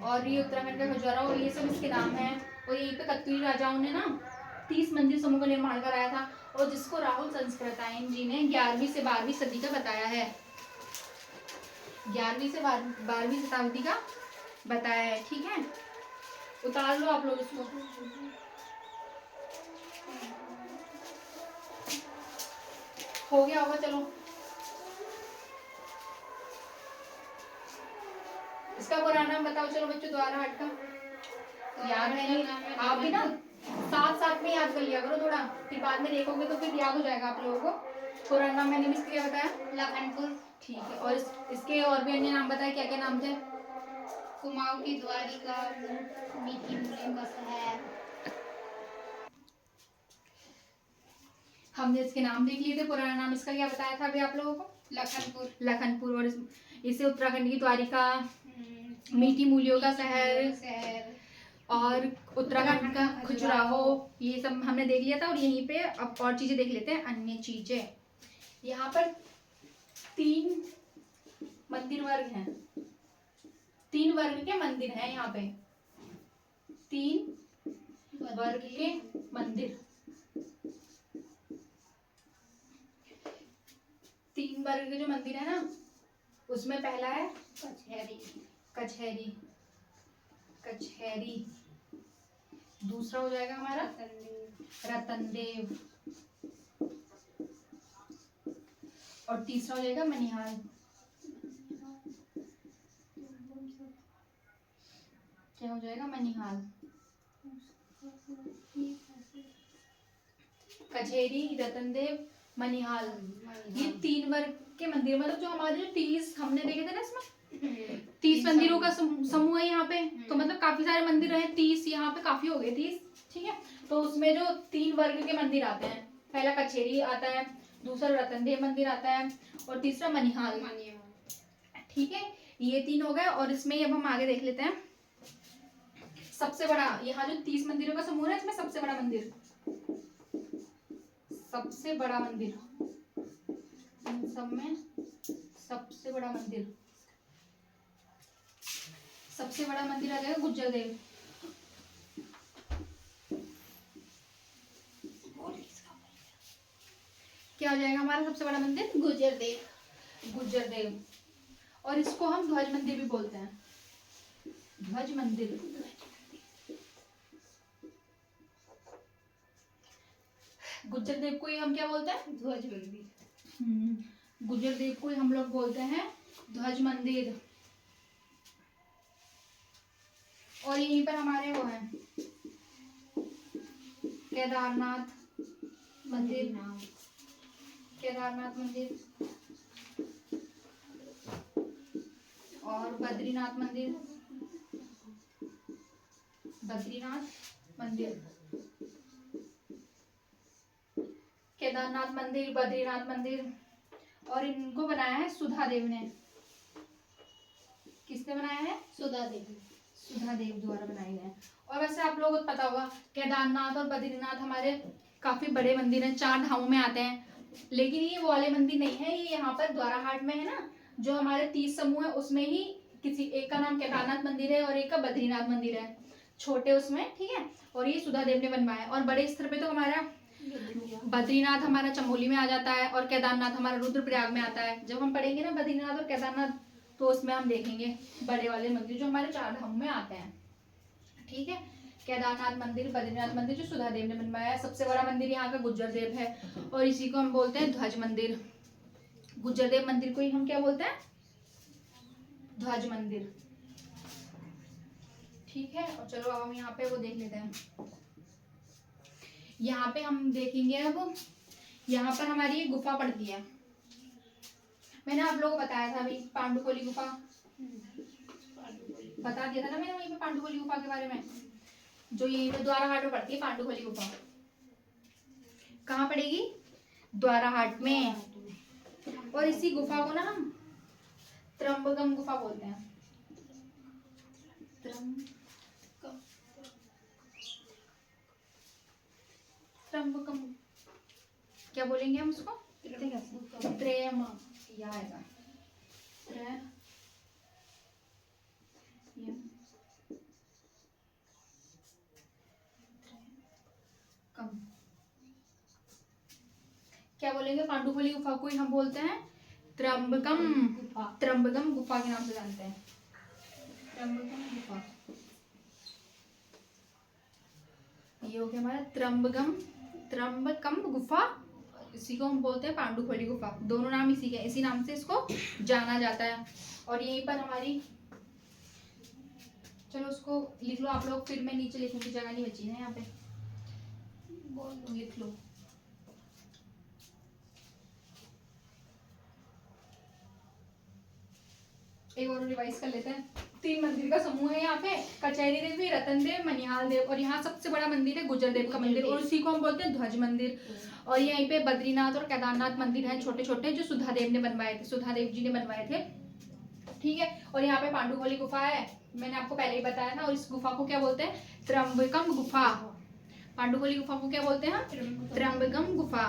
और ये उत्तराखंड का खजुराहो, ये सब इसके नाम है। और यहीं पे कत्यूरी राजाओं ने ना 30 मंदिर समूह का निर्माण कराया था, और जिसको राहुल संस्कृतायन जी ने 11वीं से 12वीं सदी का बताया है। 11वीं से 12वीं शताब्दी का बताया है। ठीक है, उतार लो आप लोग इसको। हो गया होगा, चलो। इसका पूरा नाम बताओ चलो बच्चों, द्वारा हाट का। याद है नहीं, आप भी ना साथ साथ में याद कर लिया करो थोड़ा, फिर बाद में देखोगे तो फिर याद हो जाएगा आप लोगों को। पूरा नाम मैंने इसका क्या बताया? लखनपुर। ठीक है, और इसके और भी अन्य नाम बताए, क्या क्या नाम थे? कुमाऊं की द्वारिका, मीठी मूलियों का शहर। हमने इसके नाम देख लिए थे, पुराना नाम इसका क्या बताया था अभी आप लोगों को? लखनपुर। लखनपुर। और इसे उत्तराखंड की द्वारिका, मीठी मूलियों का शहर, और उत्तराखंड का खजुराहो, ये सब हमने देख लिया था। और यहीं पे अब और चीजें देख लेते हैं, अन्य चीजें। यहाँ पर 3 मंदिर वर्ग हैं, 3 वर्ग के मंदिर हैं यहाँ पे, 3 वर्ग के मंदिर। 3 वर्ग के जो मंदिर है ना, उसमें पहला है कचहरी। कचहरी, कचहरी। दूसरा हो जाएगा हमारा रतनदेव, और तीसरा हो जाएगा मनिहाल। क्या हो जाएगा? मनिहाल। कचहरी, रतनदेव, मनिहाल, ये 3 वर्ग के मंदिर, मतलब जो हमारे जो 30 हमने देखे थे ना, इसमें 30 मंदिरों का समूह है यहाँ पे। तो मतलब काफी सारे मंदिर हैं, 30 यहाँ पे काफी हो गए 30। ठीक है, तो उसमें जो 3 वर्ग के मंदिर आते हैं, पहला कचहरी आता है, दूसरा रतनदेव मंदिर आता है, और तीसरा मनिहाल। ठीक है, ये 3 हो गए। और इसमें अब हम आगे देख लेते हैं सबसे बड़ा, यहाँ जो 30 मंदिरों का समूह है, इसमें सबसे बड़ा मंदिर, सबसे बड़ा मंदिर, इन सब में सबसे बड़ा मंदिर, सबसे बड़ा मंदिर आ जाएगा गुज्जर देव। क्या हो जाएगा हमारा सबसे बड़ा मंदिर? गुज्जर देव। गुज्जर देव। और इसको हम ध्वज मंदिर भी बोलते हैं, ध्वज मंदिर। गुज्जर देव को ही हम क्या बोलते हैं? ध्वज मंदिर। गुज्जर देव को ही हम लोग बोलते हैं ध्वज मंदिर। और यहीं पर हमारे वो हैं केदारनाथ मंदिर, केदारनाथ मंदिर, और बद्रीनाथ मंदिर, बद्रीनाथ मंदिर, केदारनाथ मंदिर, बद्रीनाथ मंदिर। और इनको बनाया है सुधा देव ने। किसने बनाया है? सुधा देवी। सुधा देव द्वारा बनाए गए। और वैसे आप लोगों को पता होगा, केदारनाथ और बद्रीनाथ हमारे काफी बड़े मंदिर हैं, 4 धामों में आते हैं। लेकिन ये वो वाले मंदिर नहीं है, ये यहाँ पर द्वाराहाट में है ना, जो हमारे 30 समूह है उसमें ही किसी एक का नाम केदारनाथ मंदिर है और एक का बद्रीनाथ मंदिर है, छोटे उसमें। ठीक है, और ये सुधा देव ने बनवाया। और बड़े स्तर पे तो हमारा बद्रीनाथ हमारा चमोली में आ जाता है, और केदारनाथ हमारा रुद्रप्रयाग में आता है। जब हम पढ़ेंगे ना बद्रीनाथ और केदारनाथ, तो उसमें हम देखेंगे बड़े वाले मंदिर जो हमारे 4 धामों में आते हैं। ठीक है, केदारनाथ मंदिर, बद्रीनाथ मंदिर जो सुधा देव ने बनवाया है। सबसे बड़ा मंदिर यहाँ का गुज्जर देव है, और इसी को हम बोलते हैं ध्वज मंदिर। गुज्जर देव मंदिर को ही हम क्या बोलते हैं? ध्वज मंदिर। ठीक है, और चलो अब हम यहाँ पे वो देख लेते हैं। यहाँ पे हम देखेंगे अब, यहाँ पर हमारी एक गुफा पड़ती है, मैंने आप लोगों को बताया था अभी, पांडुकोली गुफा बता दिया था ना मैंने वहीं पे, पांडुकोली गुफा के बारे में, जो यहीं पे द्वाराहाट में पड़ती है। पांडुकोली गुफा कहाँ पड़ेगी? द्वाराहाट में। और इसी गुफा को ना हम त्र्यंबकम गुफा बोलते हैं। त्र्यंबकम क्या बोलेंगे हम उसको? त्र्यम, यह आएगा बोलेंगे पांडुखोली गुफा को ही हम बोलते हैं त्र्यंबकम गुफा। त्र्यंबकम गुफा के नाम से जानते हैं। त्र्यंबकम गुफा, ये हो गया हमारा त्र्यंबकम, त्र्यंबकम गुफा। इसी को हम बोलते हैं पांडुखोली गुफा। दोनों नाम इसी के, इसी नाम से इसको जाना जाता है। और यहीं पर हमारी, चलो उसको लिख लो आप लोग, फिर मैं नीचे लिखने की जगह नहीं बची है यहाँ पे, बोल लो, लिख लो। एक और रिवाइज कर लेते हैं। 3 मंदिर का समूह है यहाँ पे, कचहरी देवी, रतन देव, मनिहाल देव, और यहाँ सबसे बड़ा मंदिर है गुजर देव का मंदिर, और उसी को हम बोलते हैं ध्वज मंदिर। और यहीं पे बद्रीनाथ और केदारनाथ मंदिर हैं छोटे छोटे, जो सुधा देव ने बनवाए थे, सुधा देव जी ने बनवाए थे, ठीक है। और यहाँ पे पांडुखोली गुफा है, मैंने आपको पहले ही बताया था। और इस गुफा को क्या बोलते हैं? त्र्यंबकम गुफा। पांडुखोली गुफा को क्या बोलते हैं? त्र्यंबकम गुफा।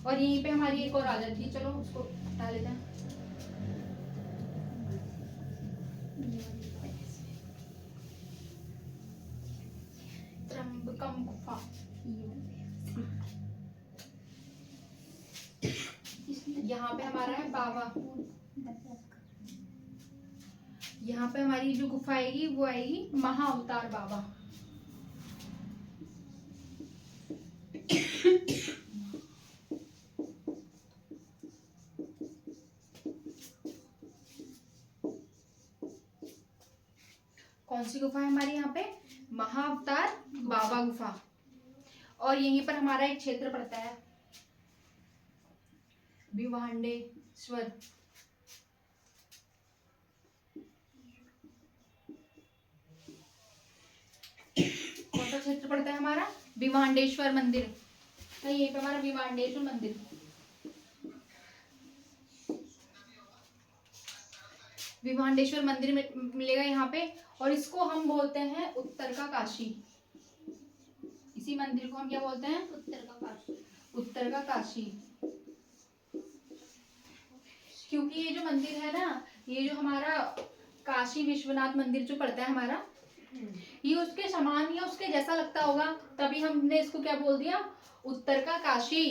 और यहीं पे हमारी एक और आ जाती है, चलो उसको हटा लेते हैं। त्र्यंबकम गुफा, यहाँ पे हमारा है बाबा। यहाँ पे हमारी जो गुफा आएगी वो आएगी महाअवतार बाबा। कौन सी गुफा है हमारी यहाँ पे? महाअवतार बाबा गुफा। और यहीं पर हमारा एक क्षेत्र पड़ता है भिवांडेश्वर। कौन सा क्षेत्र पड़ता है हमारा? भिवांडेश्वर मंदिर। तो यहीं पे हमारा भिवांडेश्वर मंदिर, भिवांडेश्वर मंदिर मिलेगा यहाँ पे। और इसको हम बोलते हैं उत्तर का काशी। इसी मंदिर को हम क्या बोलते हैं? उत्तर का काशी। उत्तर का काशी, क्योंकि ये जो मंदिर है ना, ये जो हमारा काशी विश्वनाथ मंदिर जो पड़ता है हमारा, ये उसके समान या उसके जैसा लगता होगा, तभी हमने इसको क्या बोल दिया? उत्तर का काशी।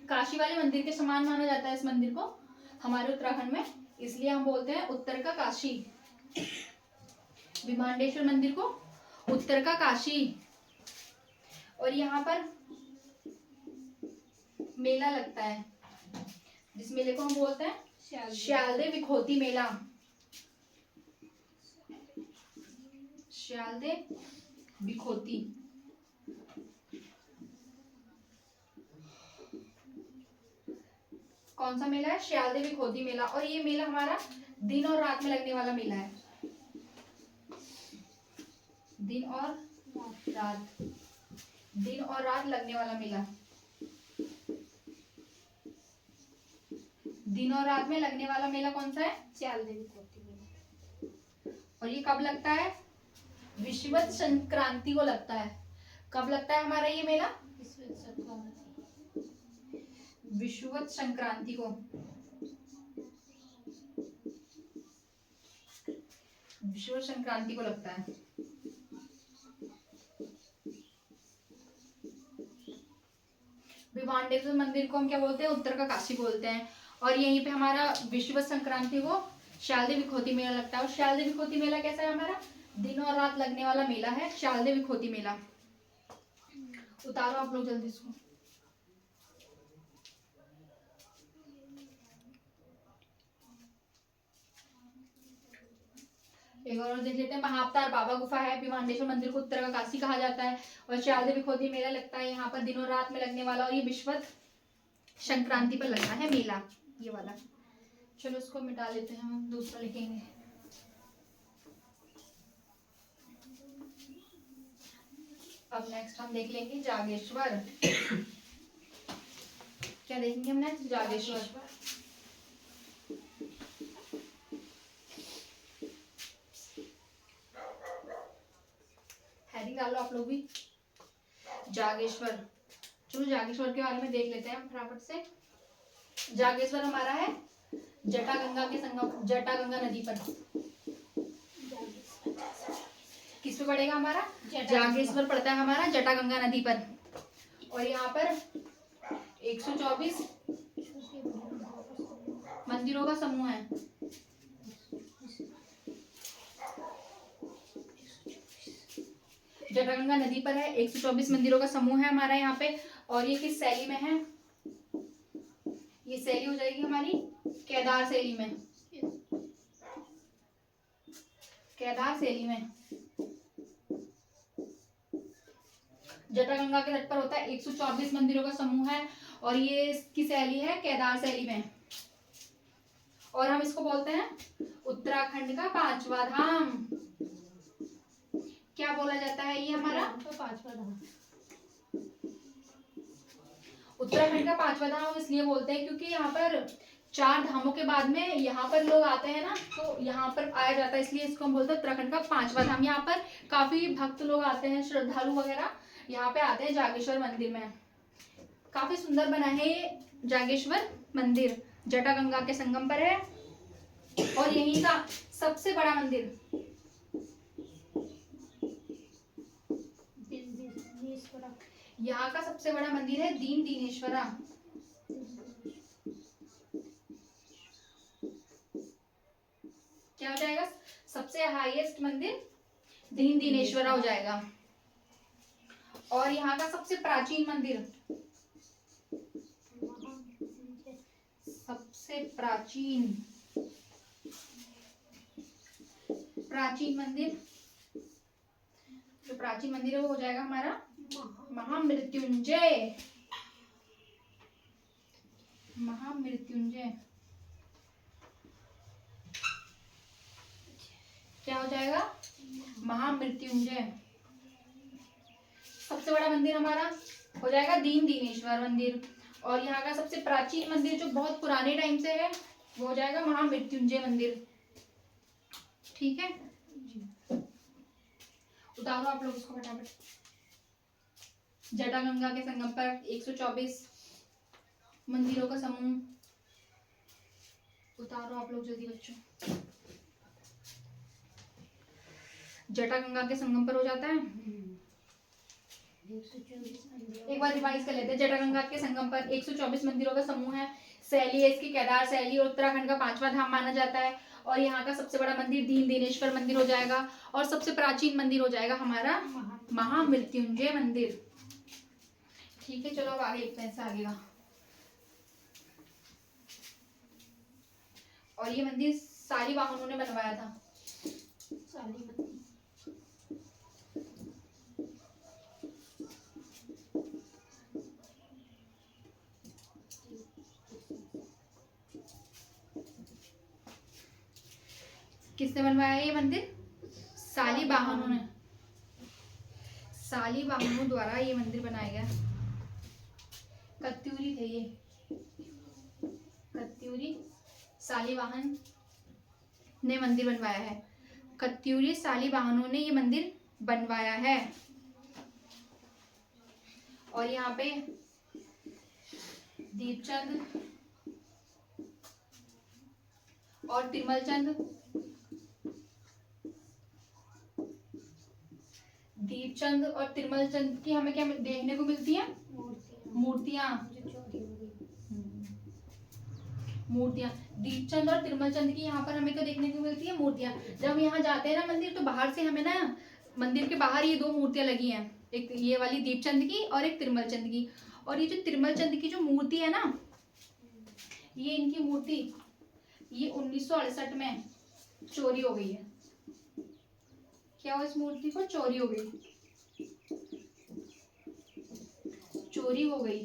काशी वाले मंदिर के समान माना जाता है इस मंदिर को हमारे उत्तराखंड में, इसलिए हम बोलते हैं उत्तर का काशी। भिवांडेश्वर मंदिर को उत्तर का काशी। और यहाँ पर मेला लगता है, जिस मेले को हम बोलते हैं श्यालदे विखोती मेला। श्यालदे विखोती, कौन सा मेला है? श्यालदे विखोती मेला। और ये मेला हमारा दिन और रात में लगने वाला मेला है। दिन और रात, दिन और रात लगने वाला मेला, दिन और रात में लगने वाला मेला कौन सा है? श्यालदे विखोती मेला। और ये कब लगता है? विषुवत संक्रांति को लगता है। कब लगता है हमारा ये मेला? विषुवत संक्रांति को। विषुवत संक्रांति को लगता है। भिवांडेश्वर मंदिर को हम क्या बोलते हैं? उत्तर का काशी बोलते हैं। और यहीं पे हमारा विषुवत संक्रांति को श्यालदे विखोती मेला लगता है। और श्यालदे विखोती मेला कैसा है हमारा? दिन और रात लगने वाला मेला है श्यालदे विखोती मेला। उतारो आप लोग जल्दी इसको। एक और देख लेते हैं। महाअवतार बाबा गुफा है, भिवांडेश्वर मंदिर को उत्तर का काशी कहा जाता है, और श्यालदे विखोती मेला लगता है यहाँ पर दिन और रात में लगने वाला। और ये विषुवत संक्रांति पर लगता है मेला, ये वाला। चलो इसको मिटा लेते हैं, हम दूसरा लिखेंगे। अब नेक्स्ट हम देख लेंगे जागेश्वर। क्या देखेंगे हम नेक्स्ट? जागेश्वर। हेडिंग डालो आप लोग भी, जागेश्वर। चलो जागेश्वर के बारे में देख लेते हैं हम फटाफट से। जागेश्वर हमारा है जटागंगा के संगम, जटागंगा नदी पर। किस पे पड़ेगा हमारा? जागेश्वर पड़ता है हमारा जटागंगा नदी पर। और यहाँ पर 124 मंदिरों का समूह है। जटागंगा नदी पर है, 124 मंदिरों का समूह है हमारा यहाँ पे। और ये किस शैली में है? ये शैली हो जाएगी हमारी केदार शैली में। केदार शैली में जटागंगा के तट पर होता है, 124 मंदिरों का समूह है और ये इसकी शैली है केदार शैली में। और हम इसको बोलते हैं उत्तराखंड का पांचवा धाम। क्या बोला जाता है ये हमारा? पांचवा धाम। उत्तराखंड का पांचवा धाम इसलिए बोलते हैं क्योंकि यहाँ पर 4 धामों के बाद में यहाँ पर लोग आते हैं ना, तो यहाँ पर आया जाता है, इसलिए इसको हम बोलते हैं उत्तराखंड का पांचवा धाम। यहाँ पर काफी भक्त लोग आते हैं, श्रद्धालु वगैरह यहाँ पे आते हैं जागेश्वर मंदिर में। काफी सुंदर बना है ये जागेश्वर मंदिर, जटागंगा के संगम पर है और यहीं का सबसे बड़ा मंदिर। यहाँ का सबसे बड़ा मंदिर है दीन दीनेश्वरा। क्या हो जाएगा? सबसे हाईएस्ट मंदिर दीन दीनेश्वरा हो जाएगा। और यहाँ का सबसे प्राचीन मंदिर, सबसे प्राचीन मंदिर, जो प्राचीन मंदिर है वो हो जाएगा हमारा महामृत्युंजय। महामृत्युंजय क्या हो जाएगा? महामृत्युंजय। सबसे बड़ा मंदिर हमारा हो जाएगा दीन दीनेश्वर मंदिर। और यहाँ का सबसे प्राचीन मंदिर जो बहुत पुराने टाइम से है वो हो जाएगा महामृत्युंजय मंदिर। ठीक है, उतारो आप लोग उसको फटाफट। जटागंगा के संगम पर 124 मंदिरों का समूह, उतारो आप लोग जल्दी बच्चों। जटागंगा के संगम पर हो जाता है। एक बार रिवाइज कर लेते हैं। जटागंगा के संगम पर 124 मंदिरों का समूह है। शैली है इसकी केदार शैली और उत्तराखंड का पांचवा धाम माना जाता है। और यहाँ का सबसे बड़ा मंदिर दीन दीनेश्वर मंदिर हो जाएगा और सबसे प्राचीन मंदिर हो जाएगा हमारा महामृत्युंजय मंदिर। ठीक है, चलो अब आगे लिखते हैं आगे का। और ये मंदिर शालिवाहनों ने बनवाया था। किसने बनवाया ये मंदिर? शालिवाहनों ने। शालिवाहनों द्वारा ये मंदिर बनाया गया। कत्यूरी थे ये, कत्यूरी शालिवाहन ने मंदिर बनवाया है। कत्यूरी शालिवाहनों ने ये मंदिर बनवाया है। और यहाँ पे दीपचंद और तिरमलचंद, दीपचंद और तिरमलचंद की हमें क्या देखने को मिलती है? मूर्तियां। मूर्तियां दीपचंद और तिरमलचंद की यहाँ पर हमें क्या देखने को मिलती है? मूर्तियां। जब हम यहाँ जाते हैं ना मंदिर, तो बाहर से हमें ना, मंदिर के बाहर ये 2 मूर्तियां लगी हैं, एक ये वाली दीपचंद की और एक तिरमलचंद की। और ये जो तिरमलचंद की जो मूर्ति है ना, ये इनकी मूर्ति ये 1968 में चोरी हो गई है। क्या हुआ? इस मूर्ति को चोरी हो गई, चोरी हो गई।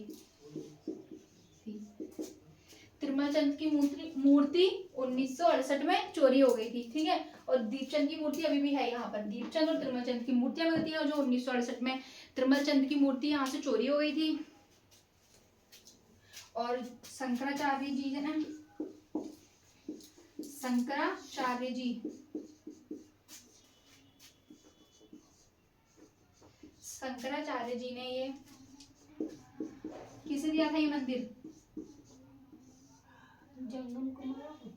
तिरमलचंद की मूर्ति 1968 में चोरी हो गई थी। ठीक है, और दीपचंद की मूर्ति अभी भी है यहाँ पर। दीपचंद और तिरमलचंद की मूर्तियां मिलती हैं, जो 1968 में तिरमलचंद की मूर्ति यहाँ से चोरी हो गई थी। और शंकराचार्य जी है ना, शंकराचार्य जी ने ये किसे दिया था ये मंदिर? जंगम कुमार।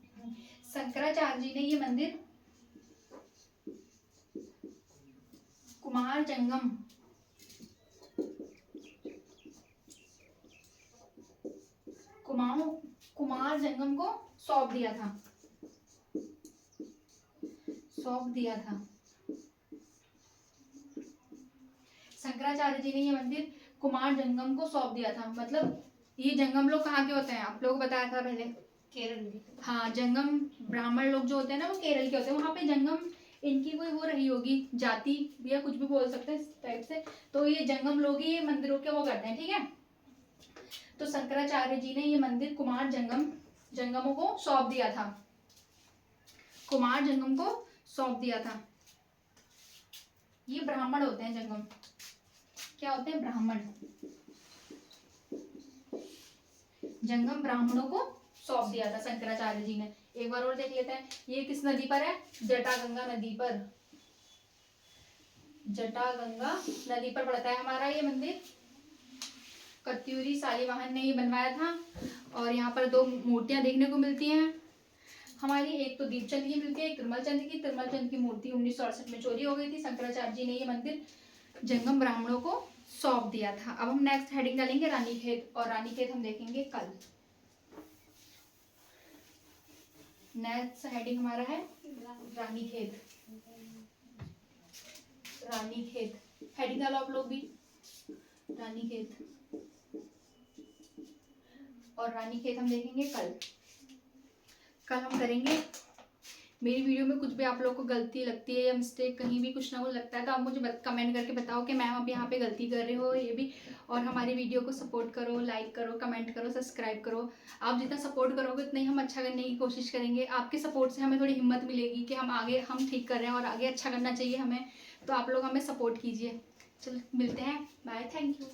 शंकराचार्य जी ने ये मंदिर कुमार जंगम कुमार जंगम को सौंप दिया था। शंकराचार्य जी ने ये मंदिर कुमार जंगम को सौंप दिया था। मतलब ये जंगम लोग कहाँ के होते हैं, आप लोगों को बताया था पहले, केरल में। हाँ, जंगम ब्राह्मण लोग जो होते हैं ना, वो केरल के होते हैं। वहाँ पे जंगम इनकी कोई वो रही होगी जाति, या कुछ भी बोल सकते हैं इस टाइप से। तो ये जंगम लोग ही ये मंदिरों के वो करते हैं, ठीक है। तो शंकराचार्य जी ने ये मंदिर कुमार जंगमों को सौंप दिया था। कुमार जंगम को सौंप दिया था। ये ब्राह्मण होते हैं जंगम, क्या होते हैं, ब्राह्मण। जंगम ब्राह्मणों को सौंप दिया था शंकराचार्य जी ने। एक बार और देख लेते हैं, ये किस नदी पर है, जटागंगा नदी पर। जटागंगा नदी पर पड़ता है हमारा ये मंदिर। कत्यूरी शालिवाहन ने ये बनवाया था। और यहाँ पर 2 मूर्तियां देखने को मिलती हैं हमारी। एक तो दीपचंद की मिलती है, एक तिरुमल चंद की। तिरुमल चंद की मूर्ति 1968 में चोरी हो गई थी। शंकराचार्य जी ने ये मंदिर जंगम ब्राह्मणों को सौंप दिया था। अब हम नेक्स्ट हेडिंग डालेंगे रानीखेत, और रानीखेत हम देखेंगे कल। नेक्स्ट हेडिंग हमारा है रानीखेत। रानीखेत हेडिंग डालो आप लोग भी, रानीखेत। और रानीखेत हम देखेंगे कल हम करेंगे। मेरी वीडियो में कुछ भी आप लोग को गलती लगती है या मिस्टेक कहीं भी कुछ ना कुछ लगता है तो आप मुझे कमेंट करके बताओ कि मैम आप यहाँ पे गलती कर रहे हो ये भी। और हमारी वीडियो को सपोर्ट करो, लाइक करो, कमेंट करो, सब्सक्राइब करो। आप जितना सपोर्ट करोगे उतना ही हम अच्छा करने की कोशिश करेंगे। आपके सपोर्ट से हमें थोड़ी हिम्मत मिलेगी कि हम ठीक कर रहे हैं और आगे अच्छा करना चाहिए हमें। तो आप लोग हमें सपोर्ट कीजिए। चलो मिलते हैं, बाय, थैंक यू।